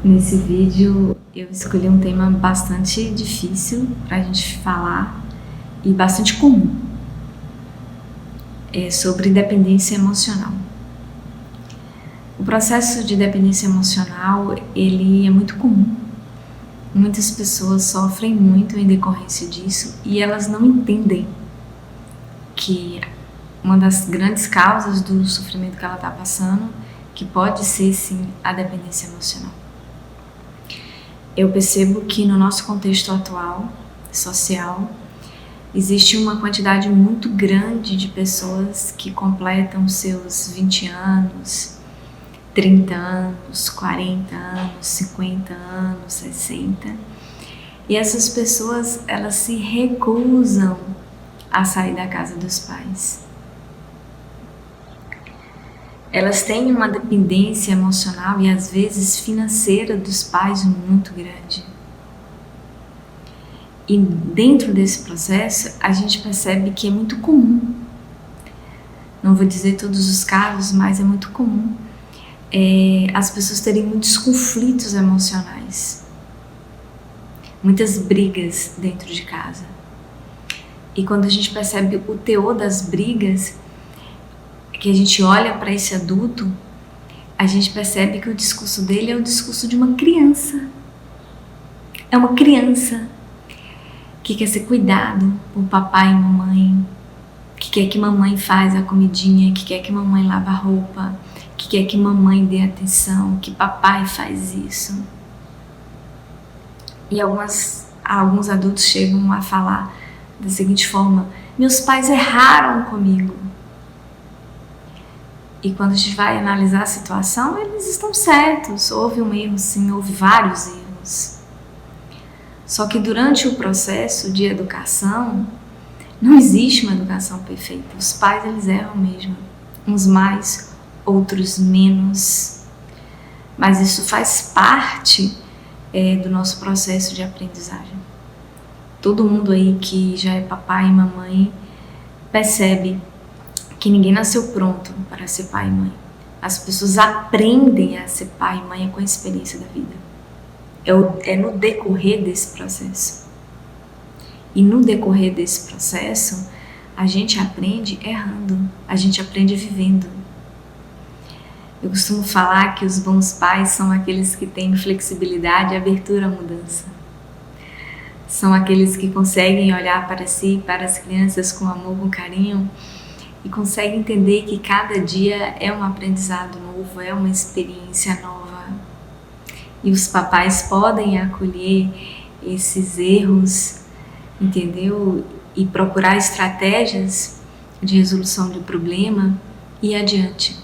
Nesse vídeo eu escolhi um tema bastante difícil para a gente falar e bastante comum. É sobre dependência emocional. O processo de dependência emocional, ele é muito comum. Muitas pessoas sofrem muito em decorrência disso e elas não entendem que uma das grandes causas do sofrimento que ela está passando, que pode ser sim a dependência emocional. Eu percebo que no nosso contexto atual, social, existe uma quantidade muito grande de pessoas que completam seus 20 anos, 30 anos, 40 anos, 50 anos, 60. E essas pessoas, elas se recusam a sair da casa dos pais. Elas têm uma dependência emocional e às vezes financeira dos pais muito grande. E dentro desse processo a gente percebe que é muito comum, não vou dizer todos os casos, mas é muito comum as pessoas terem muitos conflitos emocionais, muitas brigas dentro de casa. E quando a gente percebe o teor das brigas, que a gente olha para esse adulto, a gente percebe que o discurso dele é o discurso de uma criança. É uma criança que quer ser cuidado por papai e mamãe, que quer que mamãe faz a comidinha, que quer que mamãe lava a roupa, que quer que mamãe dê atenção, que papai faz isso. E alguns adultos chegam a falar da seguinte forma: meus pais erraram comigo. E quando a gente vai analisar a situação, eles estão certos. Houve um erro, sim, houve vários erros. Só que durante o processo de educação, não existe uma educação perfeita. Os pais, eles erram mesmo. Uns mais, outros menos. Mas isso faz parte do nosso processo de aprendizagem. Todo mundo aí que já é papai e mamãe percebe que ninguém nasceu pronto para ser pai e mãe. As pessoas aprendem a ser pai e mãe com a experiência da vida. É no decorrer desse processo. E no decorrer desse processo, a gente aprende errando, a gente aprende vivendo. Eu costumo falar que os bons pais são aqueles que têm flexibilidade e abertura à mudança. São aqueles que conseguem olhar para si e para as crianças com amor, com carinho, e consegue entender que cada dia é um aprendizado novo, é uma experiência nova. E os papais podem acolher esses erros, entendeu? E procurar estratégias de resolução do problema e ir adiante.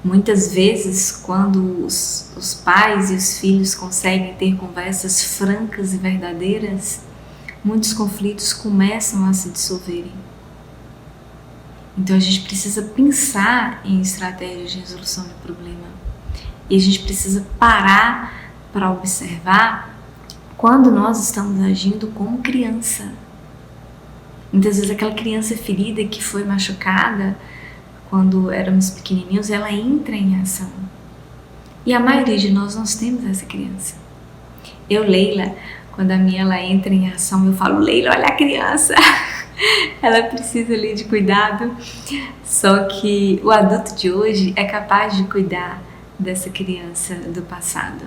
Muitas vezes, quando os pais e os filhos conseguem ter conversas francas e verdadeiras, muitos conflitos começam a se dissolverem. Então a gente precisa pensar em estratégias de resolução do problema. E a gente precisa parar para observar quando nós estamos agindo como criança. Muitas vezes aquela criança ferida que foi machucada quando éramos pequenininhos, ela entra em ação. E a maioria de nós temos essa criança. Eu, Leila, quando a minha ela entra em ação, eu falo: Leila, olha a criança! Ela precisa ali de cuidado. Só que o adulto de hoje é capaz de cuidar dessa criança do passado.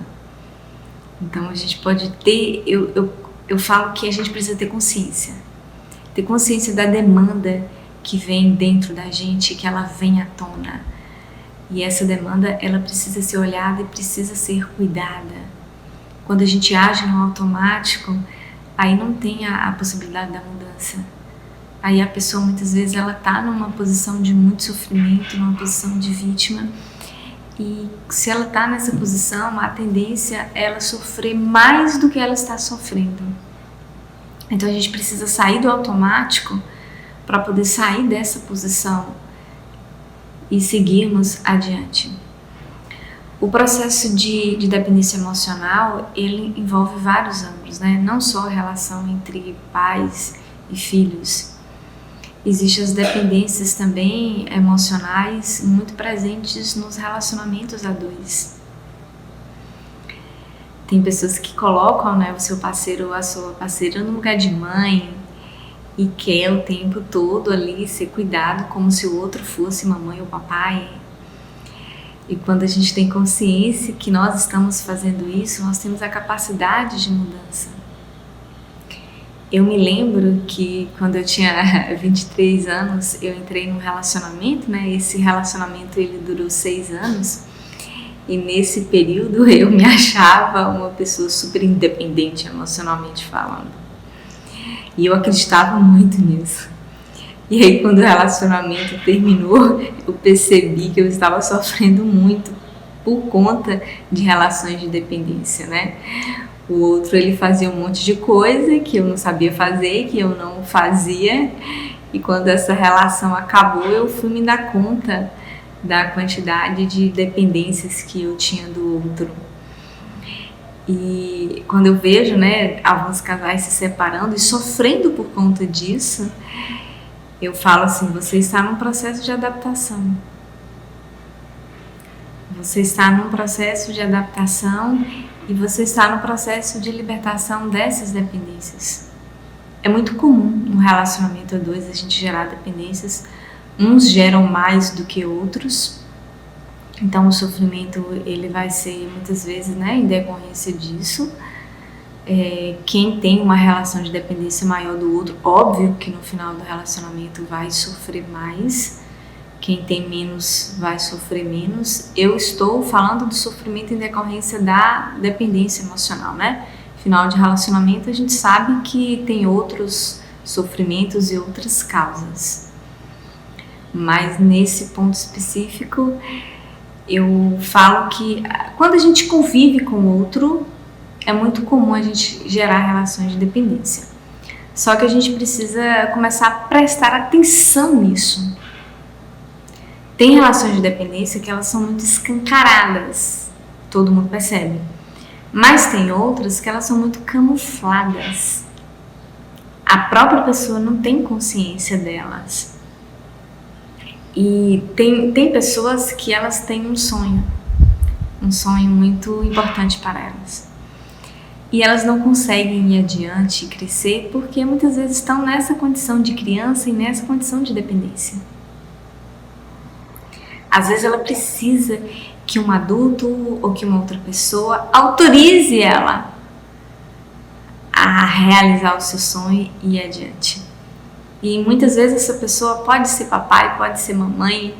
Então a gente pode ter, eu falo que a gente precisa ter consciência da demanda que vem dentro da gente, que ela vem à tona. E essa demanda, ela precisa ser olhada e precisa ser cuidada. Quando a gente age no automático, aí não tem a possibilidade da mudança. Aí a pessoa muitas vezes ela está numa posição de muito sofrimento, numa posição de vítima, e se ela está nessa posição, a tendência é ela sofrer mais do que ela está sofrendo. Então a gente precisa sair do automático para poder sair dessa posição e seguirmos adiante. O processo de dependência emocional, ele envolve vários âmbitos, né? Não só a relação entre pais e filhos. Existem as dependências também emocionais muito presentes nos relacionamentos a dois. Tem pessoas que colocam, né, o seu parceiro ou a sua parceira no lugar de mãe e quer o tempo todo ali ser cuidado como se o outro fosse mamãe ou papai. E quando a gente tem consciência que nós estamos fazendo isso, nós temos a capacidade de mudança. Eu me lembro que quando eu tinha 23 anos, eu entrei num relacionamento, né? Esse relacionamento ele durou 6 anos. E nesse período eu me achava uma pessoa super independente emocionalmente falando. E eu acreditava muito nisso. E aí quando o relacionamento terminou, eu percebi que eu estava sofrendo muito por conta de relações de dependência, né? O outro ele fazia um monte de coisa que eu não sabia fazer, que eu não fazia. E quando essa relação acabou, eu fui me dar conta da quantidade de dependências que eu tinha do outro. E quando eu vejo, né, alguns casais se separando e sofrendo por conta disso, eu falo assim, você está num processo de adaptação. Você está num processo de adaptação e você está no processo de libertação dessas dependências. É muito comum no relacionamento a dois a gente gerar dependências. Uns geram mais do que outros. Então o sofrimento ele vai ser muitas vezes, né, em decorrência disso. Quem tem uma relação de dependência maior do outro, óbvio que no final do relacionamento vai sofrer mais. Quem tem menos vai sofrer menos. Eu estou falando do sofrimento em decorrência da dependência emocional, né? Final de relacionamento a gente sabe que tem outros sofrimentos e outras causas. Mas nesse ponto específico, eu falo que quando a gente convive com o outro, é muito comum a gente gerar relações de dependência. Só que a gente precisa começar a prestar atenção nisso. Tem relações de dependência que elas são muito escancaradas, todo mundo percebe. Mas tem outras que elas são muito camufladas. A própria pessoa não tem consciência delas. E tem pessoas que elas têm um sonho muito importante para elas. E elas não conseguem ir adiante e crescer porque muitas vezes estão nessa condição de criança e nessa condição de dependência. Às vezes ela precisa que um adulto ou que uma outra pessoa autorize ela a realizar o seu sonho e ir adiante. E muitas vezes essa pessoa pode ser papai, pode ser mamãe,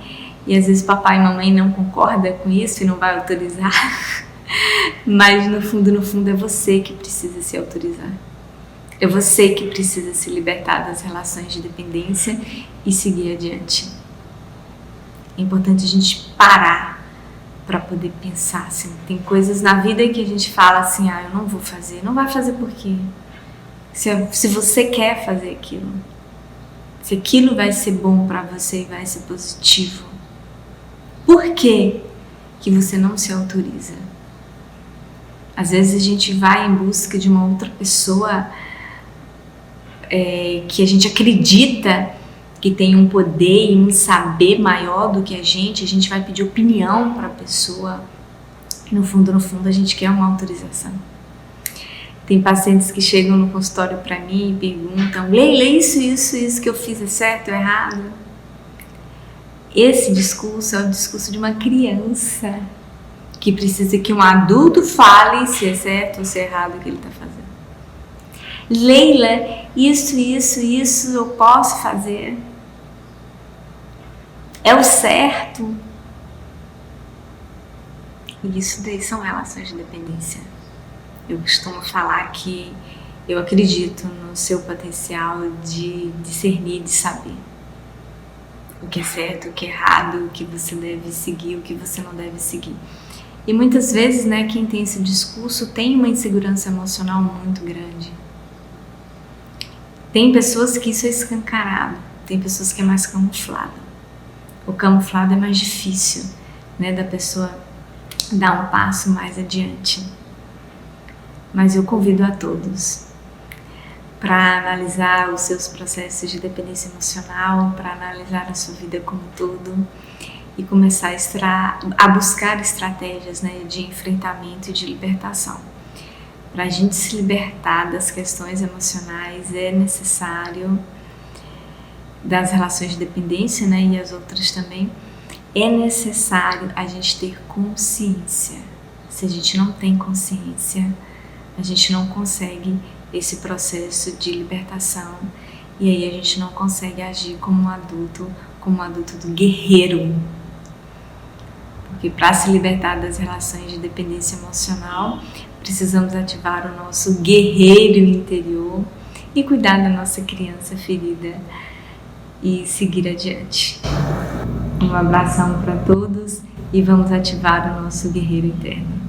e às vezes papai e mamãe não concordam com isso e não vai autorizar. Mas no fundo é você que precisa se autorizar. É você que precisa se libertar das relações de dependência e seguir adiante. É importante a gente parar para poder pensar assim. Tem coisas na vida que a gente fala assim, eu não vou fazer. Não vai fazer por quê? Se você quer fazer aquilo, se aquilo vai ser bom para você e vai ser positivo, por que que você não se autoriza? Às vezes a gente vai em busca de uma outra pessoa que a gente acredita que tem um poder e um saber maior do que a gente vai pedir opinião para a pessoa. No fundo, a gente quer uma autorização. Tem pacientes que chegam no consultório para mim e perguntam, Leila, isso que eu fiz é certo ou errado? Esse discurso é o discurso de uma criança que precisa que um adulto fale se é certo ou se é errado o que ele está fazendo. Leila, isso eu posso fazer? É o certo? E isso daí são relações de dependência. Eu costumo falar que eu acredito no seu potencial de discernir, de saber o que é certo, o que é errado, o que você deve seguir, o que você não deve seguir. E muitas vezes, né, quem tem esse discurso tem uma insegurança emocional muito grande. Tem pessoas que isso é escancarado, tem pessoas que é mais camuflado. O camuflado é mais difícil, né, da pessoa dar um passo mais adiante. Mas eu convido a todos para analisar os seus processos de dependência emocional, para analisar a sua vida como um todo e começar a buscar estratégias, né, de enfrentamento e de libertação. Para a gente se libertar das questões emocionais é necessário, das relações de dependência, né, e as outras também, é necessário a gente ter consciência. Se a gente não tem consciência, a gente não consegue esse processo de libertação, e aí a gente não consegue agir como um adulto do guerreiro. Porque para se libertar das relações de dependência emocional, precisamos ativar o nosso guerreiro interior e cuidar da nossa criança ferida e seguir adiante. Um abração para todos e vamos ativar o nosso guerreiro interno.